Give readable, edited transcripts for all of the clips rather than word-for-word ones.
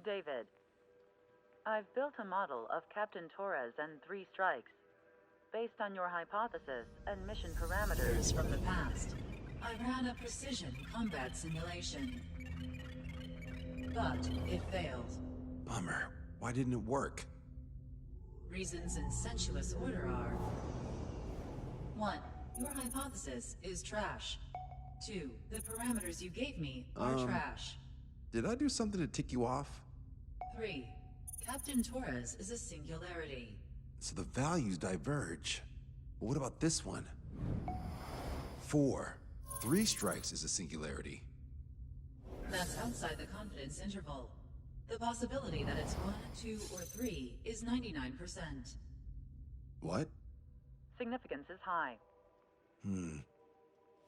David, I've built a model of Captain Torres and 3 strikes. Based on your hypothesis and mission parameters from the past, I ran a precision combat simulation. But it failed. Bummer. Why didn't it work? Reasons in sensuous order are: 1. Your hypothesis is trash. 2. The parameters you gave me are trash. Did I do something to tick you off? 3. Captain Torres is a singularity. So the values diverge. But what about this one? 4. 3 strikes is a singularity. That's outside the confidence interval. The possibility that it's 1, 2, or 3 is 99%. What? significance is high.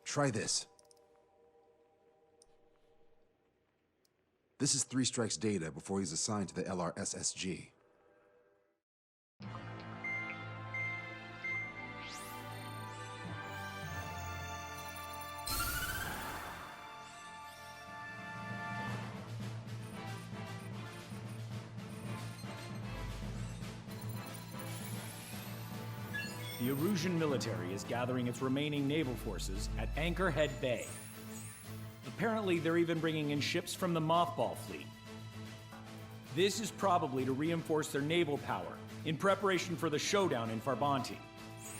Try this. This is 3 Strike's data before he's assigned to the LRSSG. The Erusian military is gathering its remaining naval forces at Anchorhead Bay. Apparently, they're even bringing in ships from the Mothball fleet. This is probably to reinforce their naval power in preparation for the showdown in Farbanti.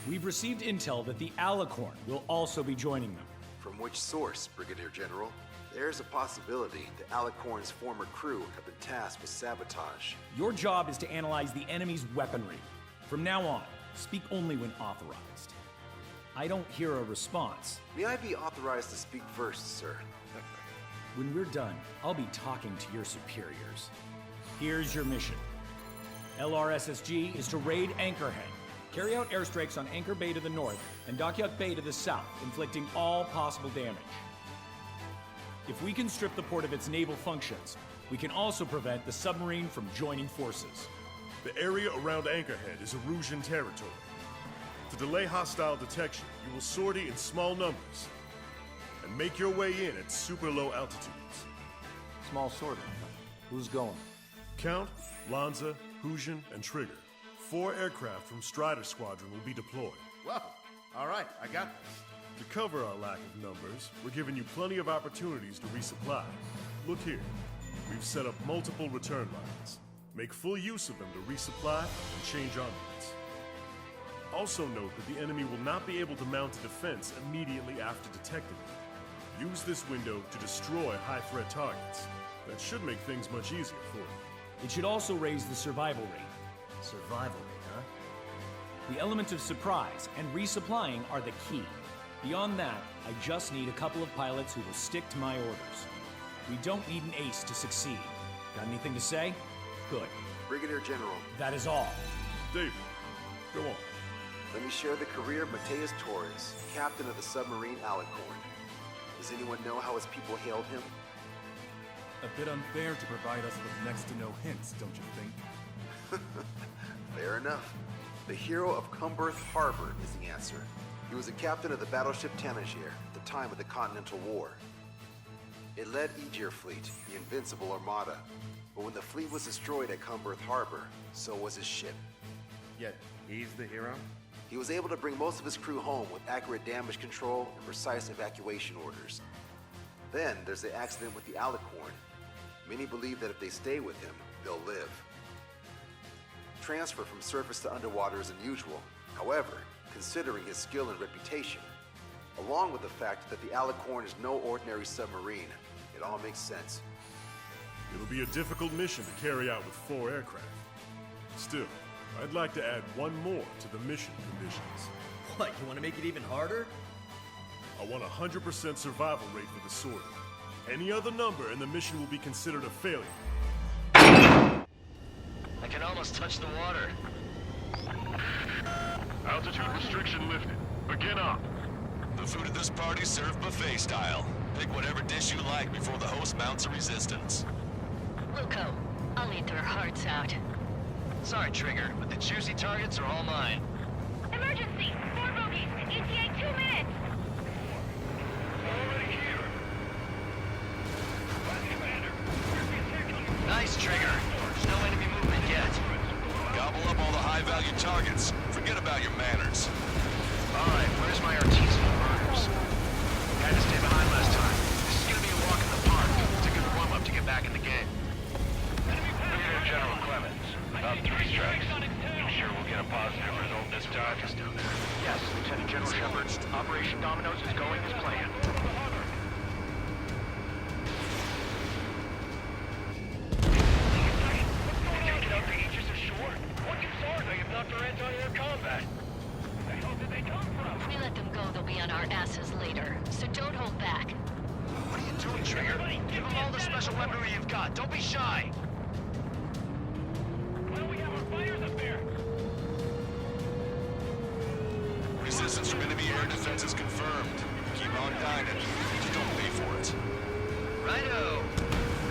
We've received intel that the Alicorn will also be joining them. From which source, Brigadier General? There's a possibility the Alicorn's former crew have been tasked with sabotage. Your job is to analyze the enemy's weaponry. From now on, speak only when authorized. I don't hear a response. May I be authorized to speak first, sir? When we're done, I'll be talking to your superiors. Here's your mission. LRSSG is to raid Anchorhead, carry out airstrikes on Anchor Bay to the north and Dockyuk Bay to the south, inflicting all possible damage. If we can strip the port of its naval functions, we can also prevent the submarine from joining forces. The area around Anchorhead is Erusian territory. To delay hostile detection, you will sortie in small numbers and make your way in at super low altitudes. Small sortie. Who's going? Count, Lanza, Hujan, and Trigger. 4 aircraft from Strider Squadron will be deployed. Well, all right, I got this. To cover our lack of numbers, we're giving you plenty of opportunities to resupply. Look here. We've set up multiple return lines. Make full use of them to resupply and change armaments. Also note that the enemy will not be able to mount a defense immediately after detecting them. Use this window to destroy high-threat targets. That should make things much easier for you. It should also raise the survival rate. Survival rate, huh? The element of surprise and resupplying are the key. Beyond that, I just need a couple of pilots who will stick to my orders. We don't need an ace to succeed. Got anything to say? Good. Brigadier General. That is all. David, go on. Let me share the career of Mateus Torres, captain of the submarine Alicorn. Does anyone know how his people hailed him? A bit unfair to provide us with next to no hints, don't you think? Fair enough. The hero of Cumberth Harbor is the answer. He was a captain of the battleship Tanager at the time of the Continental War. It led Aegir Fleet, the Invincible Armada. But when the fleet was destroyed at Cumberth Harbor, so was his ship. Yet, he's the hero? He was able to bring most of his crew home with accurate damage control and precise evacuation orders. Then there's the accident with the Alicorn. Many believe that if they stay with him, they'll live. Transfer from surface to underwater is unusual. However, considering his skill and reputation, along with the fact that the Alicorn is no ordinary submarine, it all makes sense. It'll be a difficult mission to carry out with 4 aircraft. Still, I'd like to add one more to the mission conditions. What, you want to make it even harder? I want a 100% survival rate for the sortie. Any other number and the mission will be considered a failure. I can almost touch the water. Altitude restriction lifted. Begin up. The food at this party served buffet style. Pick whatever dish you like before the host mounts a resistance. Wilco, I'll eat their hearts out. Sorry, Trigger, but the juicy targets are all mine. Emergency! 4 bogeys! ETA 2 minutes! Not Nice, Trigger. There's no enemy movement yet. Gobble up all the high-value targets. Forget about your manners. Alright, where's my artisanal murders? Had to stay behind last time. This is gonna be a walk in the park. It's a good warm-up to get back in the game. Brigadier General Clemens, about 3 strikes. You sure we'll get a positive result this time? Yes, Lieutenant General Shepard. Operation Dominoes is going as planned. Taking out the Aegis ashore? What concern they have not for anti-air combat? Where the hell did they come from? If we let them go, they'll be on our asses later. So don't hold back. What are you doing, Trigger? Give them all the special weaponry you've got. Don't be shy. Why don't we have our fighters up there? Resistance from enemy air defenses confirmed. Keep on dining. Just don't pay for it. Righto.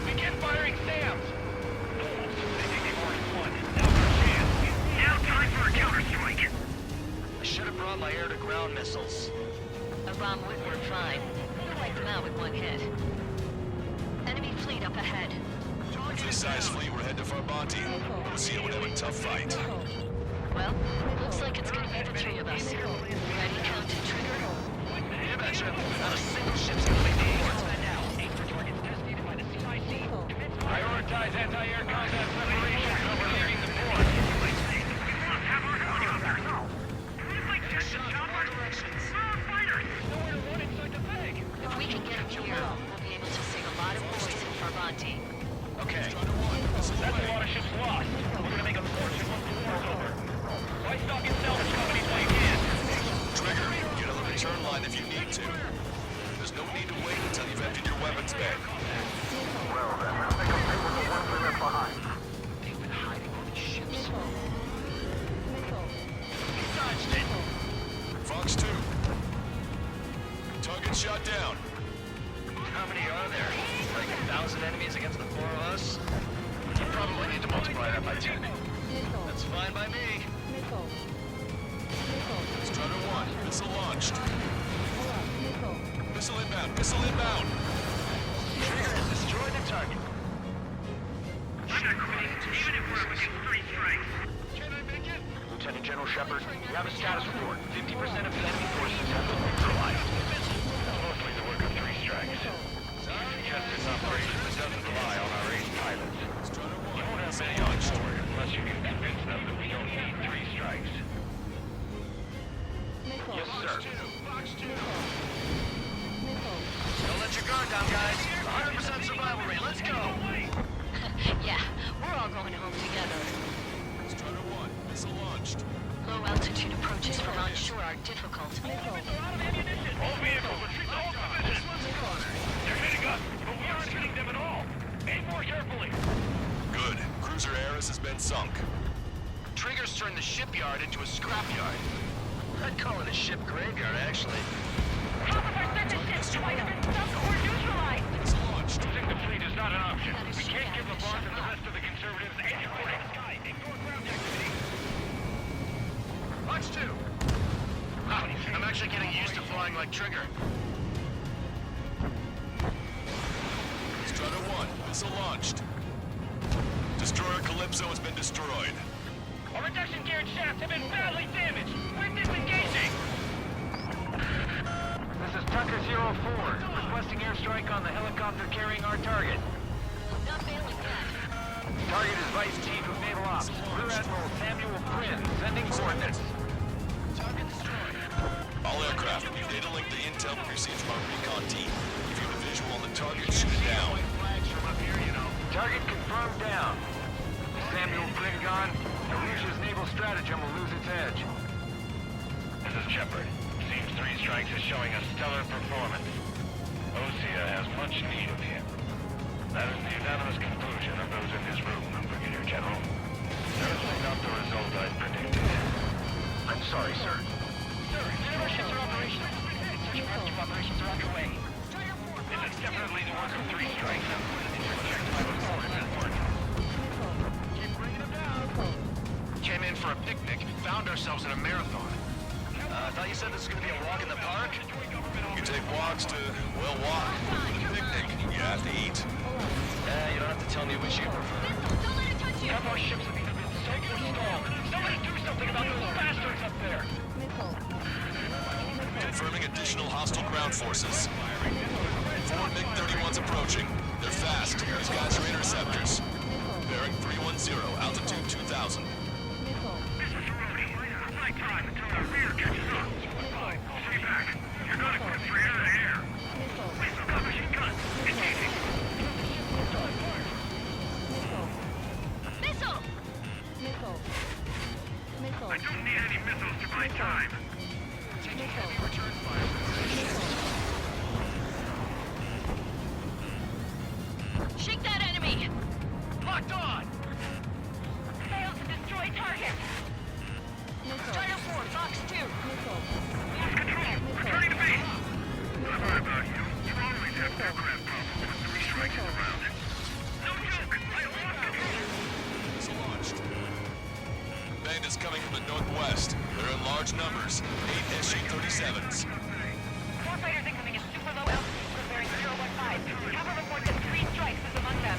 Begin firing SAMs. They think they've already won. Now's our chance. Now time for a counterstrike. I should have brought my air-to-ground missiles. A bomb would work fine. We'll wipe them out with one hit. Enemy fleet up ahead. If this size fleet were head to Farbante, Lucia would have a tough fight. Well, looks like it's gonna be the 3 of us. Ready, Captain Trigger? You betcha. Not a single ship's gonna make the port. Aim for targets designated by the CIC. Prioritize anti-air combat preparations over leaving the port. If we can get them here, we'll be able to save a lot of boys in Farbante. Okay. That's a lot of ships lost. We're gonna make a fortune once the war's over. Livestock and salvage companies weigh in. Trigger, get on the return line if you need to. There's no need to wait until you've emptied your weapons bag. Well then, I think I'll take what the ones we left behind. They've been hiding on the ships. You dodged it. Fox 2. Target shot down. How many are there? Like 1,000 enemies against the 4 of us? You probably need to multiply that by 2. That's fine by me. Strutter 1, missile launched. Missile inbound, missile inbound. Trigger has destroyed the target. Even if we're up against 3 strikes. Can I make it? Lieutenant General Shepard, we have a status report. 50% of the enemy forces have been neutralized. Mostly the work of 3 strikes. Suggested an operation that doesn't rely on our 8 pilots. You won't have many on board unless you can convince them that we don't need 3 strikes. Yes, sir. Don't let your guard down, guys. 100% survival rate. Let's go. Yeah, we're all going home together. Strutter 1, missile launched. Low altitude approaches from onshore are difficult. All vehicles, retreat to all positions. They're hitting us, but we aren't hitting them at all. Aim more carefully. Good. Cruiser Ares has been sunk. Trigger's turned the shipyard into a scrapyard. I'd call it a ship graveyard, actually. Half of our second ships might have been sunk or neutralized. Missile launched. Losing the fleet is not an option. We can't give LeBlanc and the rest of the conservatives any credit. Sky, ignore ground activity. Watch 2. I'm actually getting used to flying like Trigger. Strutter 1, missile launched. Destroyer Calypso has been destroyed. Our reduction gear and shafts have been badly damaged. We're disengaging. This is Tucker 04, requesting airstrike on the helicopter carrying our target. Not failing that. Target is Vice Chief of Naval Ops, Rear Admiral Samuel Quinn, sending coordinates. Target destroyed. All aircraft, data link the intel we received from our recon team. If you have a visual on the target, shoot it down. Flags from up here, you know. Target confirmed down. Samuel Quinn gone, Arusia's naval stratagem will lose its edge. This is Shepard. Seems 3 strikes is showing a stellar performance. Osea has much need of him. That is the unanimous conclusion of those in this room, Brigadier General. Certainly not the result I predicted. I'm sorry, sir. Sir, our ships are operational. Search and rescue operations are underway. This is definitely the work of 3 strikes. Checked my report at that work. Keep bringing them down. Came in for a picnic, found ourselves in a marathon. I thought you said this was going to be a walk in the park? You take walks to, well, walk. Picnic, you have to eat. You don't have to tell me which you prefer. Don't let it touch you! Half our ships have either been sunk or stalled. Somebody do something about those bastards up there! Confirming additional hostile ground forces. 4 MiG-31s approaching. They're fast. These guys are interceptors. Bearing 310, altitude 2000. This is Rody. Flight time until our rear catches up. I'll stay back. You're not equipped for air-to-air. Please look up machine guns. Engaging. Missile! I don't need any missiles to buy time. Taking heavy return fire. Shake that enemy! Locked on! Fail to destroy target! Strider 4, Fox 2! Lost control. Returning to base. I've heard about you. You always have aircraft problems when 3 strikes is around. No joke. I lost control. It's launched. Bandits coming from the northwest. They're in large numbers. 8 SU-37s. Four fighters incoming at super low altitude from bearing 015. Captain reports that 3 strikes is among them.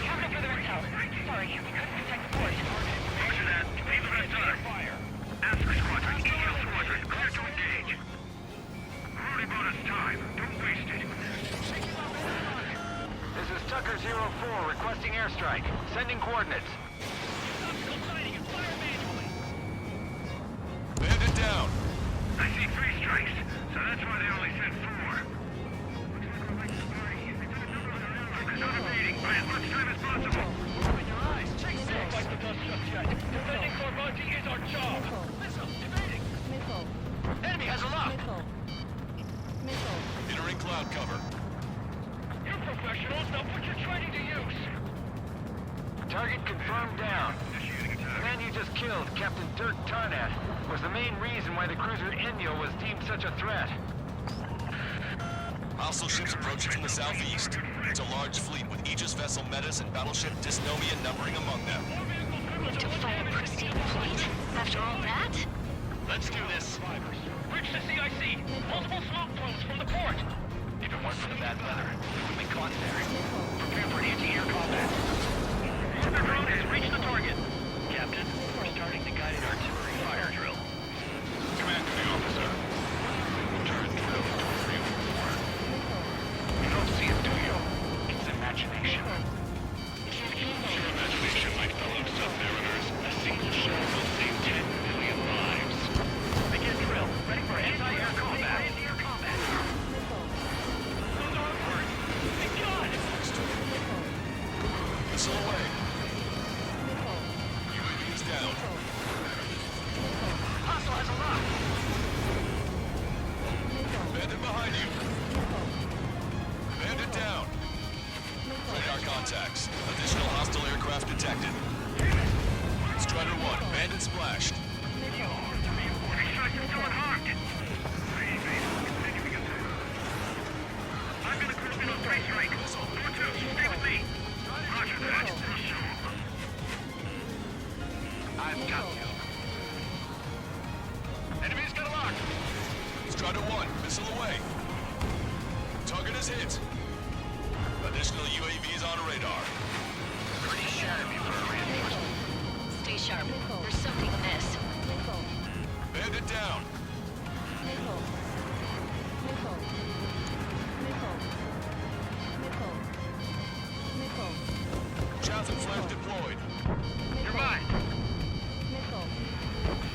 Captain further intel. Sorry, we couldn't detect the port. Roger that. Leave the rest on. Fire. Asker Squadron, EL Squadron, clear to engage. Rudy bought us time. Don't waste it. This is Tucker 04 requesting airstrike. Sending coordinates. Bandit down. I see 3 strikes, so that's why they only sent 4. Focus on evading. Buy as much time as possible. Open your eyes. Chase it. Don't fight with us just yet. Defending Corvanti is our job. Missile. Evading. Enemy has a lock. Entering cloud cover. You professionals know what you're trying to use. Target confirmed down. The man you just killed, Captain Dirk Tarnat, was the main reason why the cruiser Inyo was deemed such a threat. Hostile ships approaching from the southeast. It's a large fleet with Aegis vessel Metis and battleship Dysnomia numbering among them. To fight a pristine fleet? After all that? Let's do this. Reach the CIC. Multiple smoke flows from the port. If it weren't for the bad weather, we would be caught there. Prepare for anti-air combat. Super drone has reached the target. Captain, we're starting the guided artillery fire drill. Command to the officer. Turn drill 2, 3, 4. You don't see it, do you? It's imagination. Your imagination, my fellow submariners. A single shot will save 10 million lives. Begin drill. Ready for anti-air combat. Anti-air combat. Those are words. Thank God! Missile away. UAV's down. Hostile has a lock. Bandit behind you. Bandit down. Radar contacts. Additional hostile aircraft detected. Strider 1, bandit splashed. Strike is still unharmed. I'm gonna cruise in on 3 strike. 4-2, stay with me. Roger that. I've got you. Enemy's got a lock. Strider 1, missile away. Target is hit. Additional UAVs on radar. Pretty shabby for a reinforcement. Stay sharp. There's something amiss. Bandit down. Chaff and flash deployed. You're mine.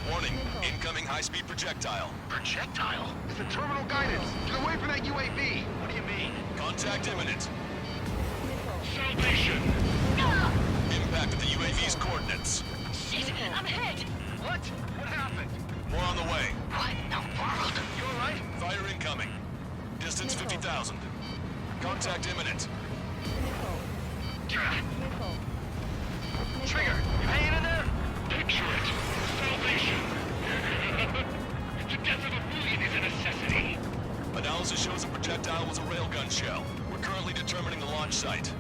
Warning, incoming high-speed projectile. Projectile? It's the terminal guidance. Get away from that UAV. What do you mean? Contact imminent. Salvation. Impact at the UAV's coordinates. Shit, I'm hit! What? What happened? More on the way. What in the world? You alright? Fire incoming. Distance 50,000. Contact imminent. Trigger, you hanging in there? Picture it. Salvation. The death of a million is a necessity. Analysis shows the projectile was a railgun shell. We're currently determining the launch site.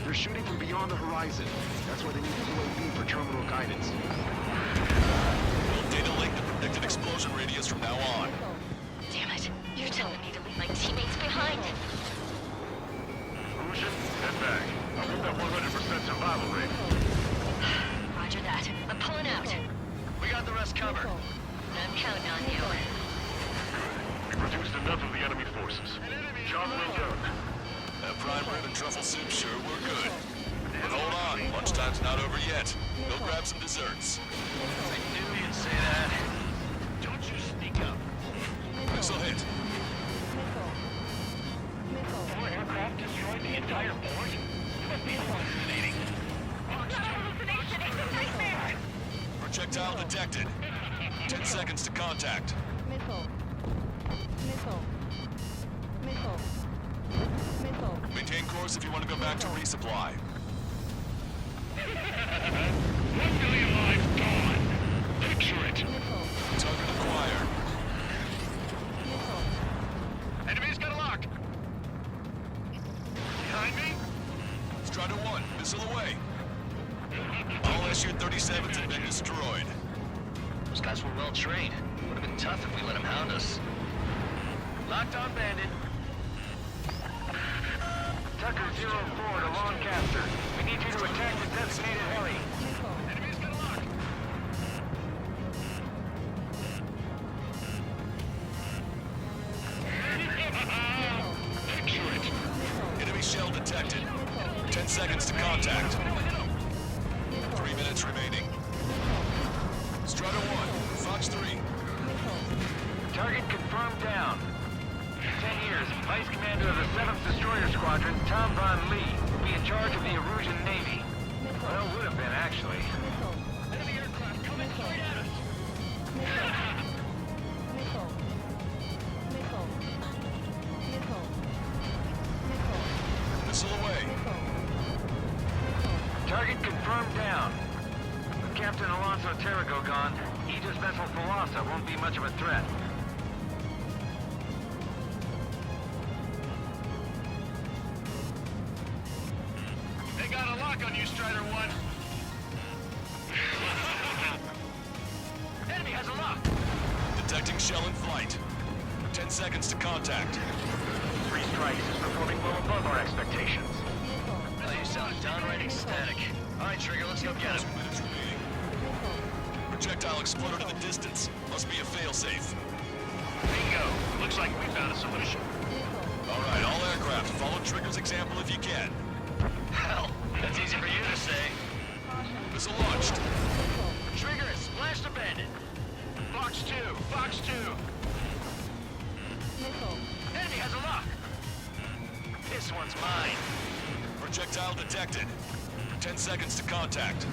They're shooting from beyond the horizon. That's why they need the UAV for terminal guidance. We'll data link the predicted explosion radius from now on. Damn it. You're telling me to leave my teammates behind. motion, head back. I'll get that 100% survival rate. Roger that. I'm pulling out. We got the rest covered. I'm counting on you. We've reduced enough of the enemy forces. Job well done. That prime rib and truffle soup sure were good. But hold on, lunchtime's not over yet. Go grab some desserts. I knew you'd say that. Don't you sneak up. Missile hit. Four aircraft destroyed the entire port? You must be hallucinating. Hallucination! It's a nightmare! Projectile detected. 10 seconds to contact. Maintain course if you want to go back to resupply. 1 million lives gone. Picture it. Target acquired. Enemy's got a lock. Behind me? Strider 1, missile away. All SU-37s have been destroyed. Those guys were well trained. Would have been tough if we let them hound us. Locked on bandit. Tucker 04 to Lancaster. We need you to attack the designated heli. Enemy's got a lock. Picture it. Enemy shell detected. 10 seconds to contact. 3 minutes remaining. Strider 1, Fox 3. Target confirmed down. 10 years, Vice Commander of the 7th Destroyer Squadron, Tom Von Lee, will be in charge of the Erusian Navy. Well, would have been, actually. Enemy aircraft coming straight at us! Missile away. Target confirmed down. With Captain Alonso Terrigo gone, Aegis vessel Thalassa won't be much of a threat. They got a lock on you, Strider 1. Enemy has a lock. Detecting shell in flight. 10 seconds to contact. 3 strikes is performing well above our expectations. Oh, you sound downright ecstatic. All right, Trigger, let's go get him. 2 minutes remaining. Projectile exploded in the distance. Must be a failsafe. Bingo. Looks like we found a solution. All right, all aircraft, follow Trigger's example if you can. Hell, that's easy for you to say. Missile launched. Trigger is splashed abandoned. Fox 2, Fox 2. Enemy has a lock. This one's mine. Projectile detected. 10 seconds to contact.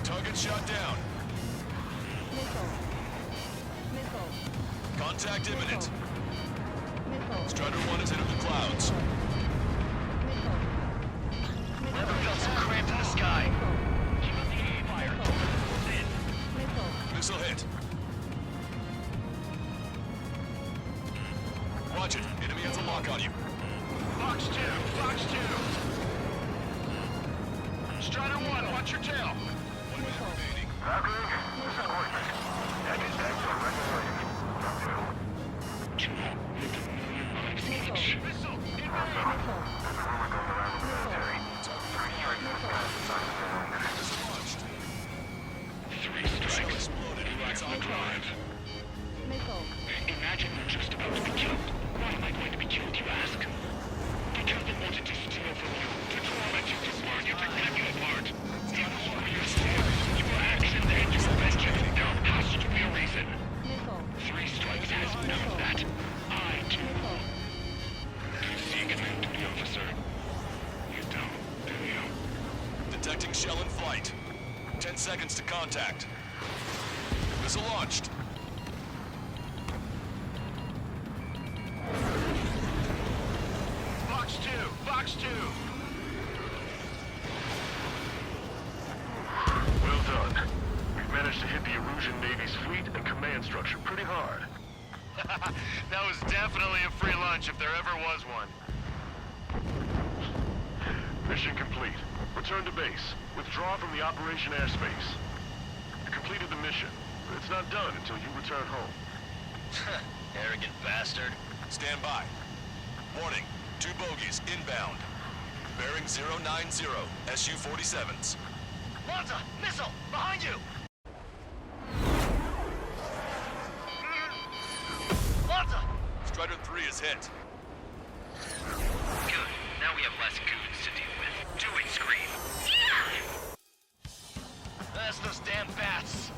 Target shot down. Contact imminent. Strider 1 has entered the clouds. Never felt so cramped in the sky. Keep up the AA fire. In. Missile hit. Watch it. Enemy has a lock on you. Fox 2, Fox 2. Strider 1, watch your tail. 1 minute remaining. Valkyrie, this is Courtney. Enemy tanks are ready for you. Missile, inbound. Missile launched. 3 Shell strikes. exploded. It's on drive. Imagine we're just about to be killed. Why am I going to be killed, you ask? The captain wanted to steal from you, to torment you, to smart you, to rip you apart. Steal all of your story, your actions, and your vengeance. There has to be a reason. 3 strikes has none of that. I do. Do you see command duty, officer? You don't, do you? Detecting shell in flight. 10 seconds to contact. Missile launched. Fox 2, Fox 2. Well done. We've managed to hit the Erusian Navy's fleet and command structure pretty hard. That was definitely a free lunch if there ever was one. Mission complete. Return to base. Withdraw from the operation airspace. You completed the mission, but it's not done until you return home. Arrogant bastard. Stand by. Warning. 2 bogies inbound. Bearing 090, Su-47s. Lanza! Missile! Behind you! Lanza! Strider 3 is hit. Good. Now we have less goons to deal with. Do it, Scream. That's those damn bats.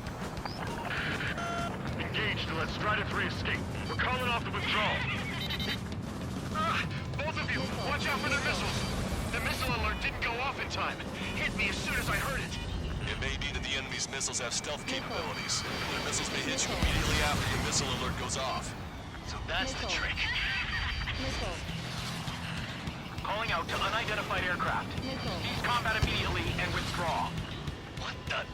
Engaged to let Strider 3 escape. We're calling off the withdrawal. Both of you, watch out for their missiles. The missile alert didn't go off in time. It hit me as soon as I heard it. It may be that the enemy's missiles have stealth capabilities. Their missiles may hit you immediately after the missile alert goes off. So that's the trick. Calling out to unidentified aircraft. Cease combat immediately and withdraw. What the?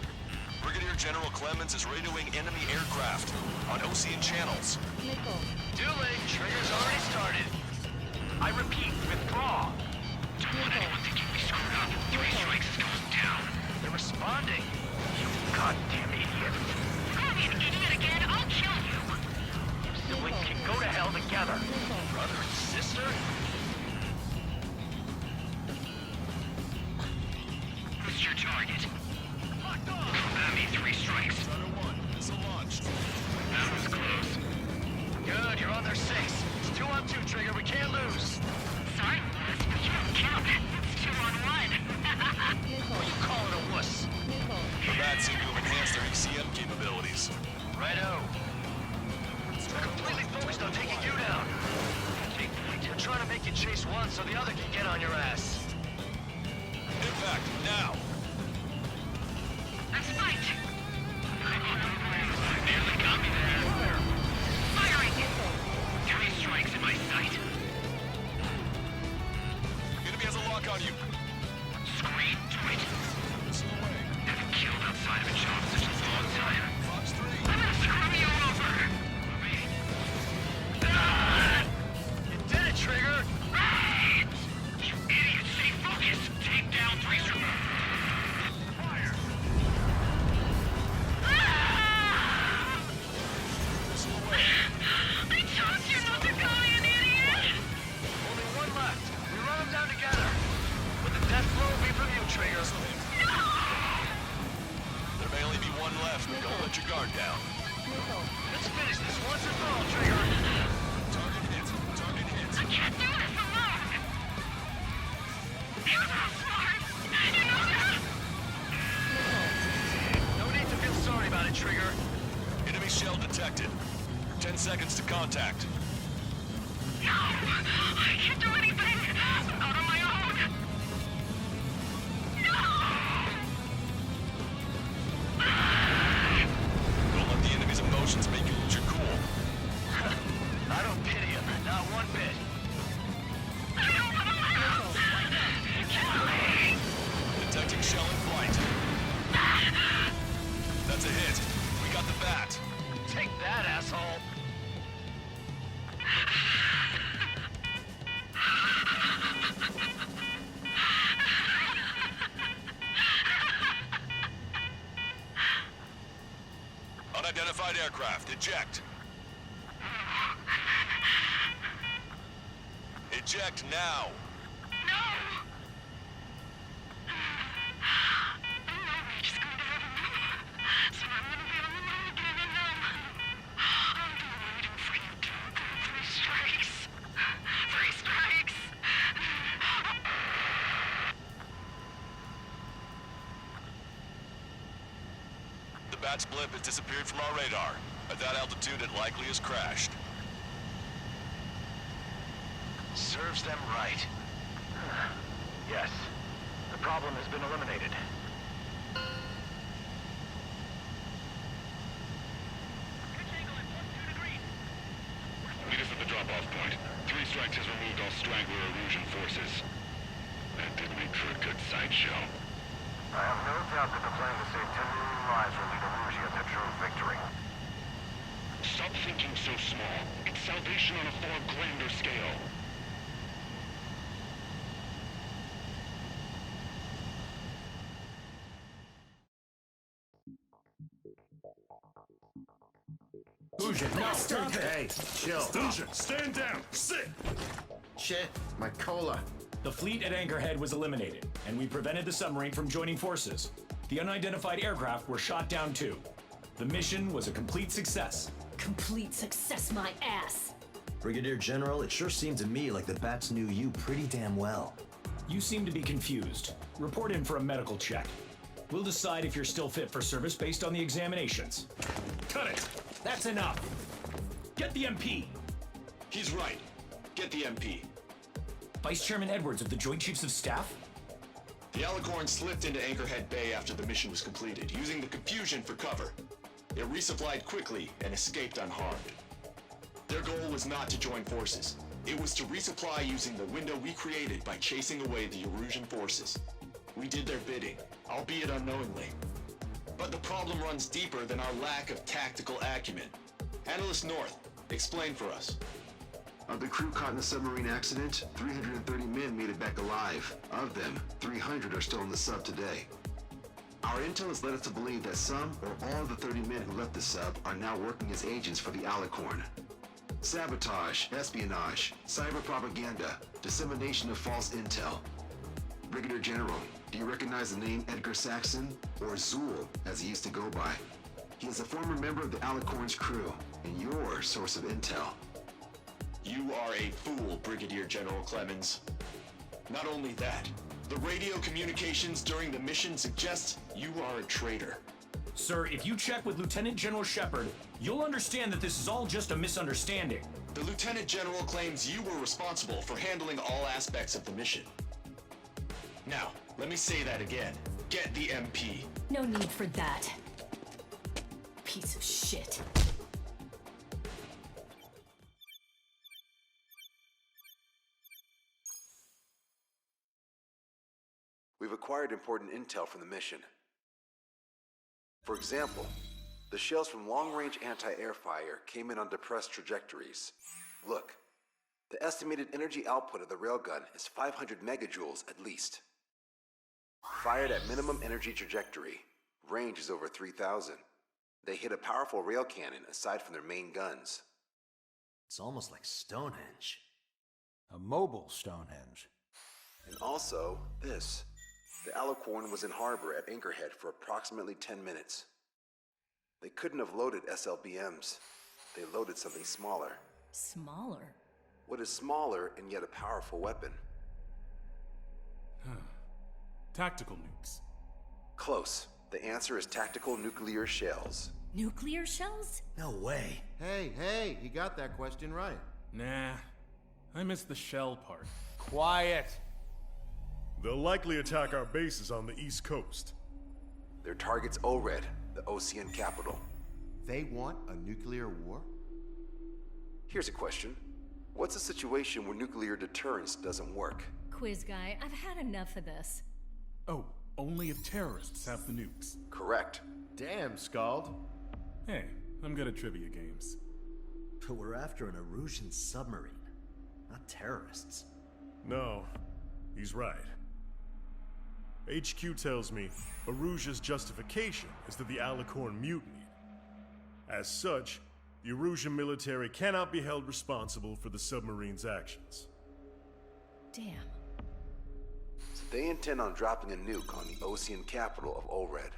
Brigadier General Clemens is radioing enemy aircraft on Ocean channels. Too late. Trigger's already started. I repeat, withdraw. Don't want anyone thinking we screwed up. 3 strikes is going down. They're responding. You goddamn idiot. Call me an idiot again, I'll kill you. You siblings can go to hell together. Brother and sister? Who's your target? Locked on! That means 3 strikes. Strider 1, missile launched. That was close. Good, you're on their 6. It's 2 on 2, Trigger. We can't lose. Sorry, Wes, but you don't count. It's 2 on 1. What are you calling a wuss? The bats seem to have enhanced their ECM capabilities. Righto. They're completely focused on taking you down. They're trying to make you chase one so the other can get on your ass. Impact, now! Let's fight. Nearly got me there. Firing. 3 strikes in my sight. Enemy has a lock on you. Scream to it. Missile away. Haven't killed outside of a job such a long time. Fox 3. I'm gonna screw you over. You did it, Trigger! You idiot, stay focused. Take down 3 strikes. Fire! Missile away. I told you not to call me an idiot. Only 1 left. We run them down together. But the death blow will be from you, Trigger. There may only be 1 left, but don't let your guard down. Let's finish this once and for all, Trigger. Target hit. Target hit. I can't do this alone. You're so smart. You know that? No need to feel sorry about it, Trigger. Enemy shell detected. 10 seconds to contact. No, I can't do anything. Not on my own. No. Don't let the enemy's emotions make you lose your cool. I don't pity him, not one bit. I don't want to live. Kill me. Detecting shell in flight. That's a hit. We got the bat. Take that, asshole. Unidentified aircraft, eject. Eject now. No. Just going to have a move. So I'm going to be alone again and I'll be waiting for you to go 3 strikes. 3 strikes. The bat's blimp has disappeared from our radar. At that altitude, it likely has crashed. Serves them right. Yes. The problem has been eliminated. Meet us at the drop-off point. 3 strikes has removed all straggler illusion forces. That did make for a good sideshow. I have no doubt that the plan to save 10 million lives will lead Illusia to true victory. Stop thinking so small. It's salvation on a far grander scale. Illusion, no, stop it! Hey, chill. Illusion, stand down! Sit! Shit, my cola. The fleet at Anchorhead was eliminated, and we prevented the submarine from joining forces. The unidentified aircraft were shot down too. The mission was a complete success. Complete success, my ass! Brigadier General, it sure seemed to me like the Bats knew you pretty damn well. You seem to be confused. Report in for a medical check. We'll decide if you're still fit for service based on the examinations. Cut it! That's enough! Get the MP! He's right. Get the MP. Vice Chairman Edwards of the Joint Chiefs of Staff? The Alicorn slipped into Anchorhead Bay after the mission was completed, using the confusion for cover. It resupplied quickly and escaped unharmed. Their goal was not to join forces. It was to resupply using the window we created by chasing away the Erusian forces. We did their bidding, albeit unknowingly. But the problem runs deeper than our lack of tactical acumen. Analyst North, explain for us. Of the crew caught in the submarine accident, 330 men made it back alive. Of them, 300 are still in the sub today. Our intel has led us to believe that some or all of the 30 men who left the sub are now working as agents for the Alicorn. Sabotage, espionage, cyber propaganda, dissemination of false intel. Brigadier General, do you recognize the name Edgar Saxon, or Zool, as he used to go by? He is a former member of the Alicorn's crew, and your source of intel. You are a fool, Brigadier General Clemens. Not only that, the radio communications during the mission suggest you are a traitor. Sir, if you check with Lieutenant General Shepard, you'll understand that this is all just a misunderstanding. The Lieutenant General claims you were responsible for handling all aspects of the mission. Now, let me say that again. Get the MP. No need for that. Piece of shit. We've acquired important intel from the mission. For example, the shells from long-range anti-air fire came in on depressed trajectories. Look, the estimated energy output of the railgun is 500 megajoules at least. Fired at minimum energy trajectory, range is over 3,000. They hit a powerful rail cannon aside from their main guns. It's almost like Stonehenge. A mobile Stonehenge. And also, this. The Alicorn was in harbor at Anchorhead for approximately 10 minutes. They couldn't have loaded SLBMs. They loaded something smaller. Smaller? What is smaller and yet a powerful weapon? Tactical nukes. Close. The answer is tactical nuclear shells. Nuclear shells? No way. Hey, he got that question right. Nah, I missed the shell part. Quiet. They'll likely attack our bases on the East Coast. Their target's ORED, the Ocean capital. They want a nuclear war? Here's a question. What's a situation where nuclear deterrence doesn't work? Quiz guy, I've had enough of this. Oh, only if terrorists have the nukes. Correct. Damn, Scald. Hey, I'm good at trivia games. But we're after an Erusian submarine, not terrorists. No, he's right. HQ tells me Erusia's justification is that the Alicorn mutinied. As such, the Erusian military cannot be held responsible for the submarine's actions. Damn. So they intend on dropping a nuke on the Ocean capital of ORED.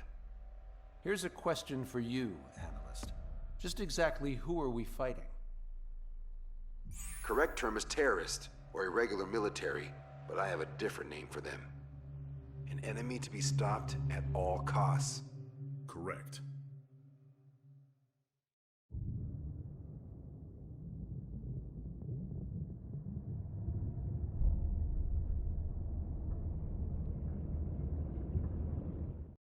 Here's a question for you, analyst. Just exactly who are we fighting? Correct term is terrorist, or irregular military, but I have a different name for them. An enemy to be stopped at all costs. Correct.